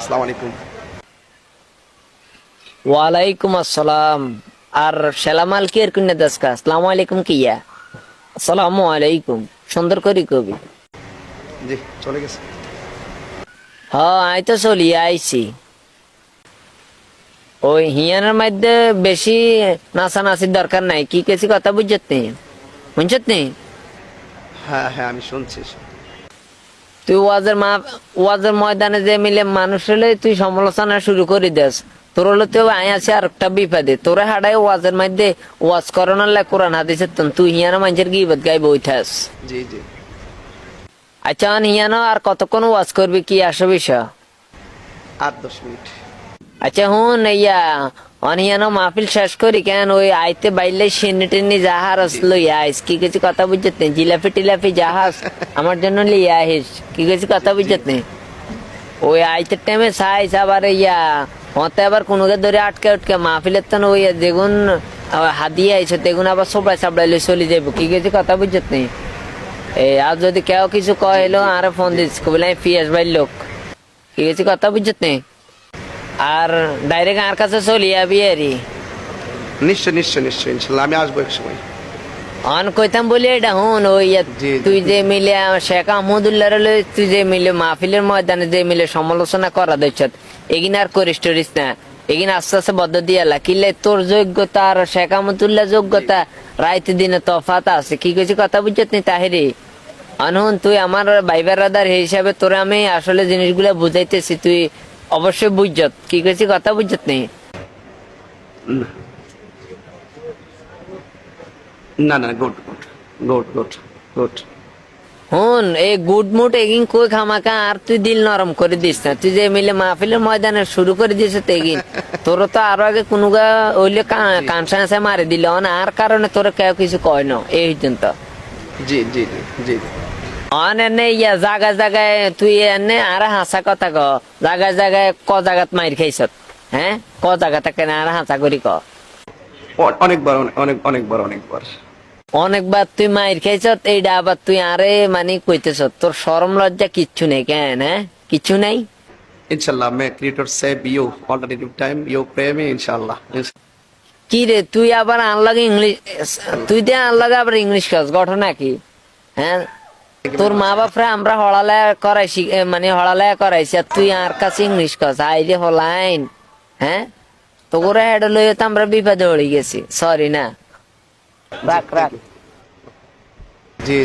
আসসালামু আলাইকুম। ওয়ালাইকুম আসসালাম। আর সালামাল কি এর কুন্নে দাসকা আসসালামু আলাইকুম কিয়া আসসালামু আলাইকুম সুন্দর করি কবি। জি, চলে গেছে। হ্যাঁ আই তো চলি আইছি। ওই হিয়ানের মধ্যে বেশি নাচানাচির দরকার নাই, কি কেছি কথা বুঝছত নি? বুঝছত নি? হ্যাঁ হ্যাঁ, আমি শুনছি। তুই ওয়াজের ময়দানে যে মিলে মানুষ হলে তুই সমালোচনা শুরু করে দেস, তোর হলো তুই আই আছে আর একটা বিপদে তোরে হাডাই ওয়াজের মধ্যে ওয়াজ করানোর লাই কোরআন হাদিসের তুই হিয়ানো মানুষের গিবত গাইব উঠাস। জি জি। আচ্ছা হিয়ানো আর কতক্ষণ ওয়াজ করবি কি আসো বিষয়? 8-10 মিনিট। আচ্ছা হুন ইয়া অনিয়ানো মাহফিল শেষ করি কেন ওই আইতে বাইলে সিন্নি টিন্নি জাহাজ লইয়া আইস, কি কিছু কথা বুঝত নেই? জিলাপি টিলাপি জাহাজ আমার জন্য লিয়া আইস, কি কিছু কথা বুঝত নেই? ওই আইতে টাইমে সাইজ আবার ইয়া হতে আবার কোনোকে ধরে আটকে আটকে মাহফিলের তো ওই যেগুন হাদিয়ে আইছে তেগুন আবার সবাই সাবড়াই লই চলে যাবো, কি কিছু কথা বুঝত নেই? আর যদি কেউ কিছু কয় এলো আরে ফোন দিস বলে পিয়াস ভাই লোক, কি কিছু কথা বুঝত নেই? আর ডাইরেক্ট আর কাছে চলি যাবি আরি। নিশ্চয় নিশ্চয় নিশ্চয়, ইনশাল্লাহ আমি আসবো এক সময়। অন কইতাম বলি এটা হুন ওই জি, তুই জি। যে মিলে শেখ আহমদুল্লাহ তুই যে মিলে মাহফিলের ময়দানে যে মিলে সমালোচনা করা দিচ্ছ এগিন আর করিস টরিস না, এগিন আস্তে আস্তে বদ্ধ দিয়ালা কিলে তোর যোগ্যতা আর শেখ আহমদুল্লাহ যোগ্যতা রাইতে দিনে তফাত আছে, কি কিছু কথা বুঝত নি তাহিরি? আনহুন তুই আমার ভাই বেড়াদার হিসাবে তোরে আমি আসলে জিনিসগুলা বুঝাইতেছি, তুই অবশ্যই বুঝত, কি কিছু কথা বুঝত নেই? না না, good good good good good. হুন এই গুড মুড এগিন কই খামাকা আর তুই দিল নরম করে দিস না, তুই যে মিলে মাহফিলের ময়দানে শুরু করে দিস তেগিন তোর তো আরো আগে কোনো ওইলে কানসা মারি দিল না, আর কারণে তোর কেউ কিছু কয় না এই পর্যন্ত। জি জি জি জি। অন এনে ইয়া জায়গায় জায়গায় তুই এনে আর হাসা কথা ক, জায়গায় জায়গায় ক জায়গাত মাইর খাইছত, হ্যাঁ ক জায়গা থাকে না আর হাসা করি ক? অনেকবার, অনেকবার অনেকবার। অনেকবার তুই মাইর খাইছত, এইটা আবার তুই আরে মানে কইতেছ তোর শরম লজ্জা কিচ্ছু নেই কেন? হ্যাঁ কিচ্ছু নাই। ইনশাল্লাহ may creator save you alternative time you pray me ইনশাল্লাহ। কি রে তুই আবার আনলাগে ইংলিশ, তুই দিয়ে আনলাগে আবার ইংলিশ কাজ ঘটনা কি? হ্যাঁ তোর মা বাপরা আমরা হড়ালেয়া করাইছি মানে হড়ালেয়া করাইছি আর তুই আর কাছে ইংলিশ কাজ আইরে হলাইন। হ্যাঁ তো করে হেড লইয়ে তো আমরা বিপদে পড়ে গেছি, সরি না, রাখ রাখ। জি।